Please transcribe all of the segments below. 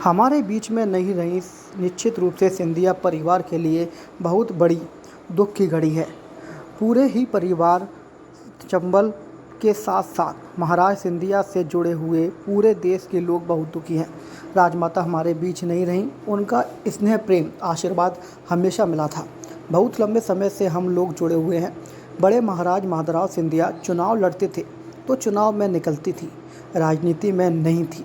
हमारे बीच में नहीं रही निश्चित रूप से सिंधिया परिवार के लिए बहुत बड़ी दुख की घड़ी है। पूरे ही परिवार चंबल के साथ साथ महाराज सिंधिया से जुड़े हुए पूरे देश के लोग बहुत दुखी हैं। राजमाता हमारे बीच नहीं रहीं, उनका स्नेह प्रेम आशीर्वाद हमेशा मिला था। बहुत लंबे समय से हम लोग जुड़े हुए हैं। बड़े महाराज माधवराव सिंधिया चुनाव लड़ते थे तो चुनाव में निकलती थी, राजनीति में नहीं थी।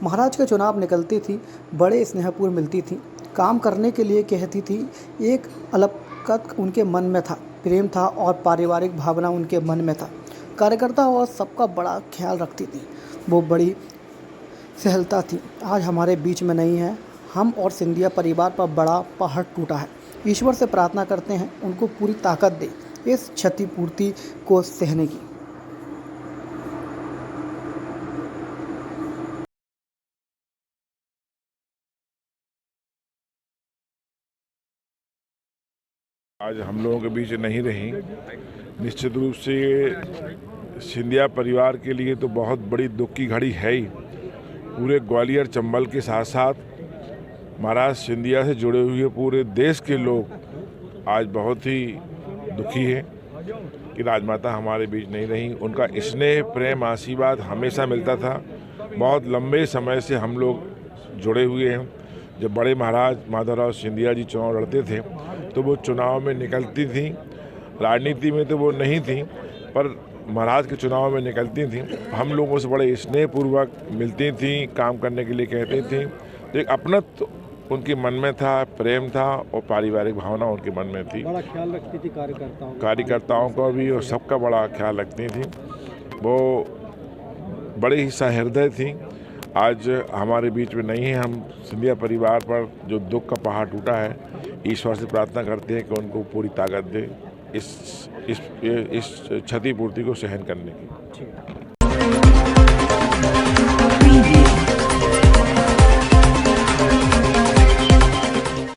महाराज के चुनाव निकलती थी, बड़े स्नेहपूर्ण मिलती थी, काम करने के लिए कहती थी। एक अलग उनके मन में था, प्रेम था और पारिवारिक भावना उनके मन में था। कार्यकर्ता और सबका बड़ा ख्याल रखती थी, वो बड़ी सहलता थी। आज हमारे बीच में नहीं है। हम और सिंधिया परिवार पर बड़ा पहाड़ टूटा है। ईश्वर से प्रार्थना करते हैं उनको पूरी ताकत दे इस क्षतिपूर्ति को सहने की। आज हम लोगों के बीच नहीं रही। निश्चित रूप से सिंधिया परिवार के लिए तो बहुत बड़ी दुख की घड़ी है ही। पूरे ग्वालियर चंबल के साथ साथ महाराज सिंधिया से जुड़े हुए पूरे देश के लोग आज बहुत ही दुखी हैं कि राजमाता हमारे बीच नहीं रही। उनका स्नेह प्रेम आशीर्वाद हमेशा मिलता था। बहुत लंबे समय से हम लोग जुड़े हुए हैं। जब बड़े महाराज माधवराव सिंधिया जी चुनाव लड़ते थे तो वो चुनाव में निकलती थी। राजनीति में तो वो नहीं थी, पर महाराज के चुनाव में निकलती थी। हम लोगों से बड़े स्नेहपूर्वक मिलती थी, काम करने के लिए कहती थी। तो एक अपनत्व उनके मन में था, प्रेम था और पारिवारिक भावना उनके मन में थी। बड़ा ख्याल रखती थी कार्यकर्ताओं का भी और सबका बड़ा ख्याल रखती थी। वो बड़े ही सहृदय थी। आज हमारे बीच में नहीं है। हम सिंधिया परिवार पर जो दुख का पहाड़ टूटा है, ईश्वर से प्रार्थना करते हैं कि उनको पूरी ताकत दे इस क्षतिपूर्ति को सहन करने की।